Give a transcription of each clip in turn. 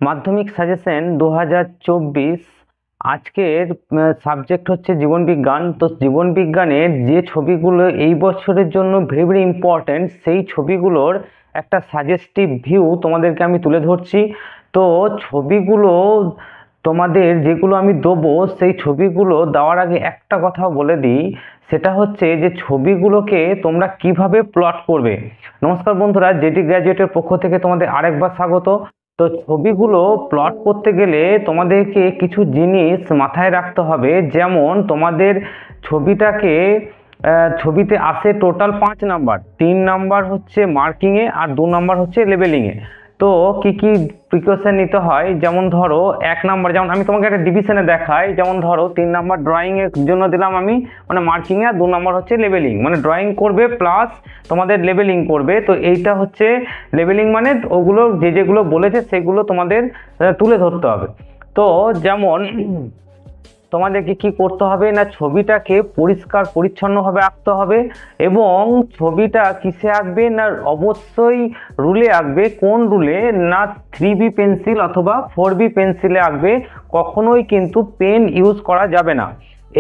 মাধ্যমিক সাজেশন 2024। আজকের সাবজেক্ট হচ্ছে জীবনবিজ্ঞান। তো জীবনবিজ্ঞানের যে ছবিগুলো এই বছরের জন্য ভেরি ইম্পর্ট্যান্ট, সেই ছবিগুলোর একটা সাজেস্টিভ ভিউ তোমাদেরকে আমি তুলে ধরছি। তো ছবিগুলো তোমাদের যেগুলো আমি দেবো, সেই ছবিগুলো দেওয়ার আগে একটা কথা বলে দিই, সেটা হচ্ছে যে ছবিগুলোকে তোমরা কিভাবে প্লট করবে। নমস্কার বন্ধুরা, জেটি গ্র্যাজুয়েটের পক্ষ থেকে তোমাদের আরেকবার স্বাগত। তো ছবিগুলো প্লট করতে গেলে তোমাদেরকে কিছু জিনিস মাথায় রাখতে হবে। যেমন তোমাদের ছবিটাকে ছবিতে আসে টোটাল 5 নাম্বার, 3 নাম্বার হচ্ছে মার্কিংয়ে আর 2 নাম্বার হচ্ছে লেবেলিংয়ে। তো কি কি প্রিকশন নিতে হয়, যেমন ধরো 1 নাম্বার, যেমন আমি তোমাকে একটা ডিভিশনে দেখাই, যেমন ধরো 3 নাম্বার ড্রয়িং এর জন্য দিলাম আমি, মানে মার্কিংয়ে, আর 2 নাম্বার হচ্ছে লেবেলিং, মানে ড্রয়িং করবে প্লাস তোমাদের লেবেলিং করবে। তো এইটা হচ্ছে লেবেলিং, মানে ওগুলো যেগুলো বলেছে সেগুলো তোমাদের তুলে ধরতে হবে। তো যেমন তোমাদেরকে কি করতে হবে না, ছবিটাকে পরিষ্কার পরিচ্ছন্নভাবে আঁকতে হবে। এবং ছবিটা কিসে আঁকবে না, অবশ্যই রুলে আঁকবে। কোন রুলে না, 3B পেন্সিল অথবা 4B পেন্সিলে আঁকবে। কখনোই কিন্তু পেন ইউজ করা যাবে না।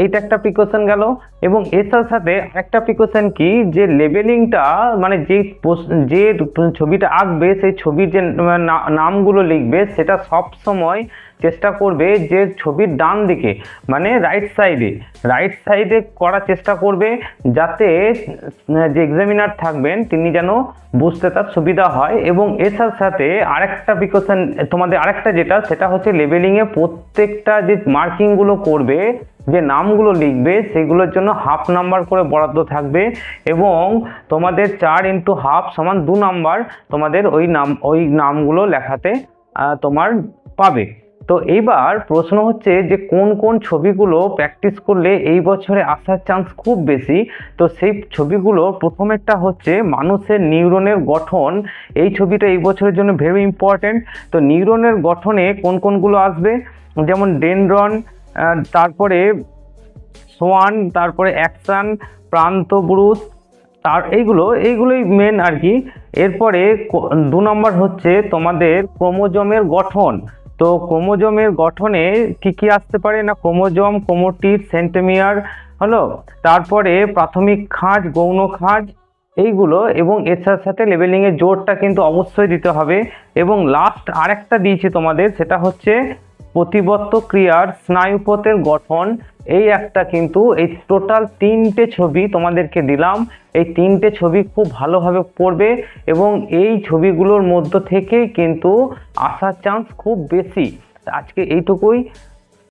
এইটা একটা প্রিকশন গেল। এবং এর সাথে সাথে একটা প্রিকশন কি, যে লেবেলিংটা মানে যে ছবিটা আঁকবে সেই ছবির যে নামগুলো লিখবে, সেটা সব সময় চেষ্টা করবে যে ছবির ডান দিকে, মানে রাইট সাইডে করার চেষ্টা করবে, যাতে যে এক্সামিনার থাকবেন তিনি যেন বুঝতে তার সুবিধা হয়। এবং এর সাথে সাথে আরেকটা প্রিকশন তোমাদের, আরেকটা যেটা, সেটা হচ্ছে লেবেলিংয়ে প্রত্যেকটা যে মার্কিংগুলো করবে, যে নামগুলো লিখবে, সেগুলোর জন্য 1/2 নাম্বার করে বরাদ্দ থাকবে। এবং তোমাদের 4x1/2 = 2 নাম্বার তোমাদের ওই নামগুলো লেখাতে তোমার পাবে। তো এইবার প্রশ্ন হচ্ছে যে কোন কোন ছবিগুলো প্র্যাকটিস করলে এই বছরে আসার চান্স খুব বেশি। তো সেই ছবিগুলো প্রথমেরটা হচ্ছে মানুষের নিউরনের গঠন। এই ছবিটা এই বছরের জন্য ভেরি ইম্পর্ট্যান্ট। তো নিউরনের গঠনে কোন কোনগুলো আসবে, যেমন ডেনড্রন, তারপরে সোয়ান, তারপরে অ্যাকশন, প্রান্তব্রুশ, এইগুলোই মেন আর কি। এরপরে 2 নাম্বার হচ্ছে তোমাদের ক্রোমোজোমের গঠন। তো ক্রোমোজোমের গঠনে কি কি আসতে পারে না, ক্রোমোজোম, ক্রোমোটিড, সেন্ট্রোমিয়ার হলো, তারপরে প্রাথমিক খাঁজ, গৌণ খাঁজ, এইগুলো। এবং এর সাথে সাথে লেবেলিংয়ের জোরটা কিন্তু অবশ্যই দিতে হবে। এবং লাস্ট আরেকটা দিয়েছি তোমাদের, সেটা হচ্ছে প্রতিবত্ত ক্রিয়ার স্নায়ুপথের গঠন। এই একটা কিন্তু, এই টোটাল 3টে ছবি তোমাদেরকে দিলাম। এই 3টে ছবি খুব ভালোভাবে পড়বে এবং এই ছবিগুলোর মধ্য থেকেই কিন্তু আসার চান্স খুব বেশি। আজকে এইটুকুই।